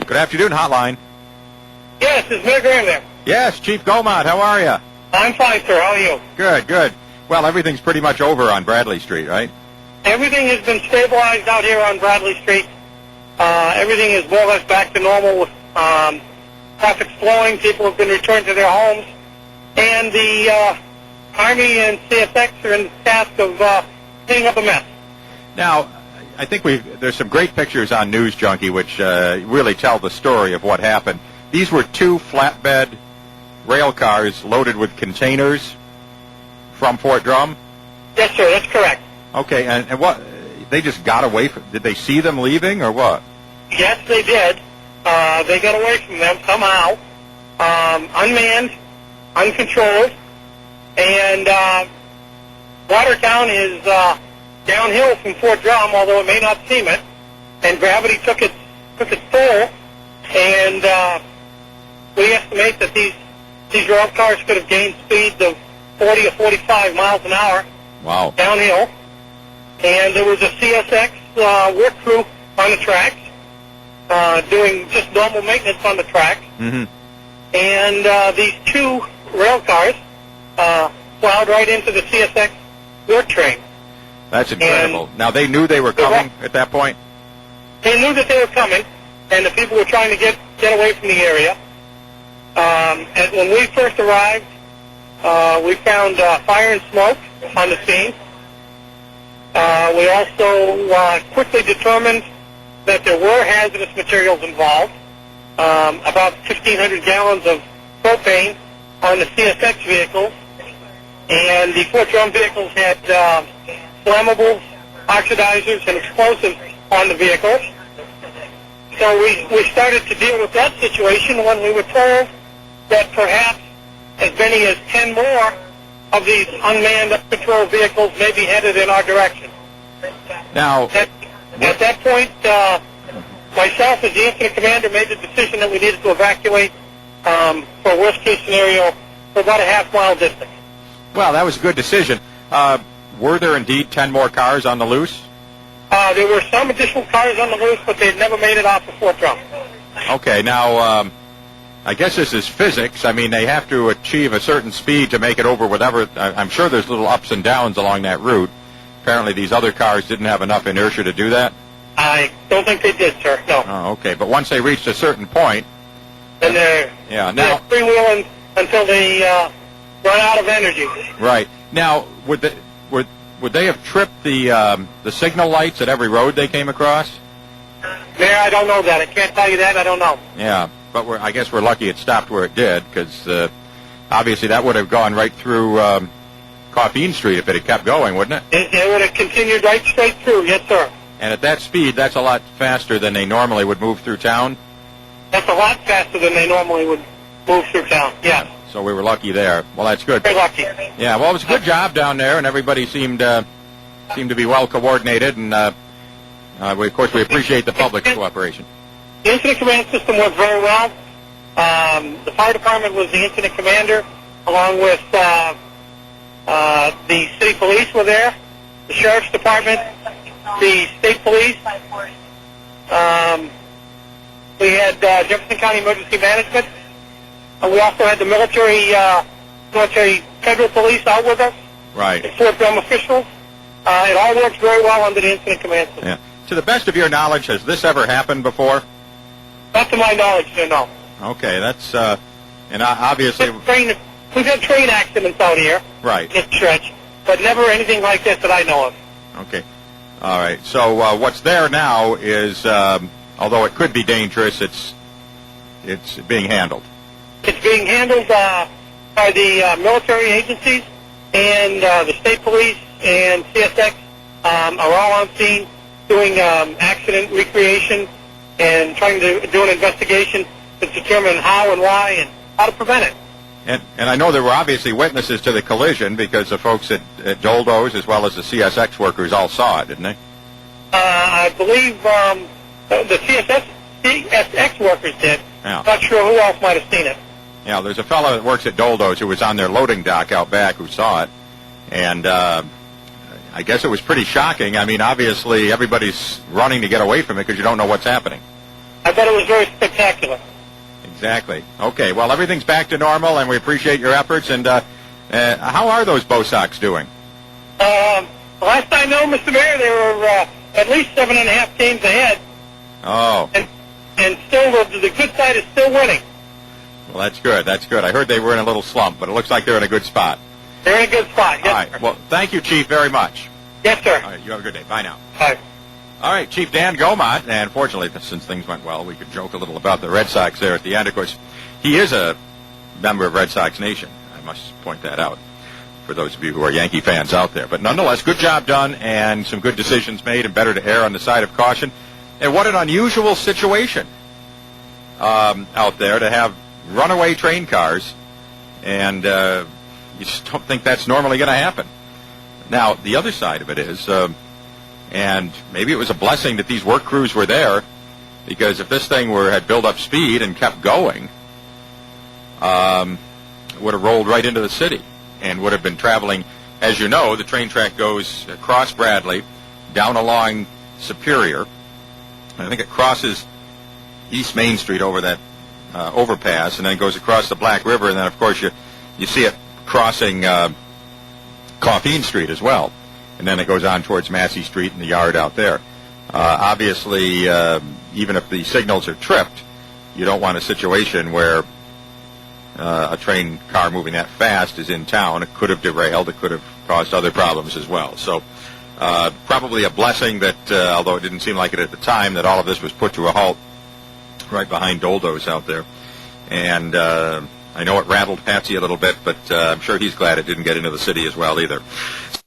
Good afternoon, Hotline. Yes, is Mayor Graham there? Yes, Chief Gaumont, how are you? I'm fine, sir. How are you? Good, good. Well, everything's pretty much over on Bradley Street, right? Everything has been stabilized out here on Bradley Street. Everything is more or less back to normal with traffic flowing. People have been returned to their homes. And the Army and CSX are in the task of cleaning up a mess. Now, I think there's some great pictures on News Junkie which really tell the story of what happened. These were two flatbed rail cars loaded with containers from Fort Drum? Yes, sir, that's correct. Okay, and what, they just got away from, did they see them leaving or what? Yes, they did. They got away from them somehow, unmanned, uncontrolled, and Watertown is downhill from Fort Drum, although it may not seem it, and gravity took its toll, and we estimate that these rail cars could have gained speeds of 40 or 45 miles an hour. Wow. Downhill, and there was a CSX work crew on the tracks doing just normal maintenance on the track, and these two rail cars plowed right into the CSX work train. That's incredible. Now, they knew they were coming at that point? They knew that they were coming, and the people were trying to get away from the area. And when we first arrived, we found fire and smoke on the scene. We also quickly determined that there were hazardous materials involved, about 1,500 gallons of propane on the CSX vehicles, and the Fort Drum vehicles had flammables, oxidizers, and explosives on the vehicles. So we started to deal with that situation when we were told that perhaps as many as 10 more of these unmanned, uncontrolled vehicles may be headed in our direction. Now, at that point, myself as the incident commander made the decision that we needed to evacuate for a worst-case scenario for about a half-mile distance. well, that was a good decision. Were there indeed 10 more cars on the loose? There were some additional cars on the loose, but they had never made it off of Fort Drum. Okay, now, I guess this is physics. I mean, they have to achieve a certain speed to make it over whatever. I'm sure there's little ups and downs along that route. Apparently these other cars didn't have enough inertia to do that? I don't think they did, sir, no. Oh, okay, but once they reached a certain point... And they're freewheeling until they run out of energy. Right. Now, would they have tripped the signal lights at every road they came across? Mayor, I don't know that. I can't tell you that. I don't know. Yeah, but I guess we're lucky it stopped where it did, because obviously that would have gone right through Coffeen Street if it had kept going, wouldn't it? It would have continued right straight through, yes, sir. And at that speed, that's a lot faster than they normally would move through town? That's a lot faster than they normally would move through town, yes. So we were lucky there. Well, that's good. Very lucky. Yeah, well, it was a good job down there, and everybody seemed to be well coordinated, and of course we appreciate the public's cooperation. The incident command system worked very well. The fire department was the incident commander, along with the city police were there, the sheriff's department, the state police. We had Jefferson County Emergency Management. We also had the military federal police out with us. Right. The Fort Drum officials. It all works very well under the incident command system. Yeah. To the best of your knowledge, has this ever happened before? Not to my knowledge, sir, no. Okay, that's and obviously we've had train accidents out here. Right. This stretch, but never anything like this that I know of. Okay. All right. So what's there now is, although it could be dangerous, it's being handled. It's being handled by the military agencies, and the state police and CSX are all on scene doing accident recreation and trying to do an investigation to determine how and why and how to prevent it. And I know there were obviously witnesses to the collision because the folks at Doldo's as well as the CSX workers all saw it, didn't they? I believe the CSX workers did. Yeah. Not sure who else might have seen it. Yeah, there's a fellow that works at Doldo's who was on their loading dock out back who saw it. And I guess it was pretty shocking. I mean, obviously everybody's running to get away from it because you don't know what's happening. I bet it was very spectacular. Exactly. Okay, well, everything's back to normal, and we appreciate your efforts. And how are those Bo Sox doing? Last I know, Mr. Mayor, they were at least 7.5 games ahead. Oh. And still, the good side is still winning. Well, that's good. That's good. I heard they were in a little slump, but it looks like they're in a good spot. They're in a good spot, yes, All right. sir. Well, thank you, Chief, very much. Yes, sir. All right, you have a good day. Bye now. Bye. All right, Chief Dan Gaumont, and fortunately, since things went well, we could joke a little about the Red Sox there at the end. Of course, he is a member of Red Sox Nation. I must point that out for those of you who are Yankee fans out there. But nonetheless, good job done and some good decisions made, and better to err on the side of caution. And what an unusual situation out there to have runaway train cars, and you just don't think that's normally going to happen. Now, the other side of it is, and maybe it was a blessing that these work crews were there, because if this thing had built up speed and kept going, it would have rolled right into the city and would have been traveling. As you know, the train track goes across Bradley, down along Superior, and I think it crosses East Main Street over that overpass, and then goes across the Black River, and then, of course, you see it crossing Coffeen Street as well, and then it goes on towards Massey Street and the yard out there. Obviously, even if the signals are tripped, you don't want a situation where a train car moving that fast is in town. It could have derailed. It could have caused other problems as well. So probably a blessing that, although it didn't seem like it at the time, that all of this was put to a halt right behind Doldo's out there. And I know it rattled Patsy a little bit, but I'm sure he's glad it didn't get into the city as well either.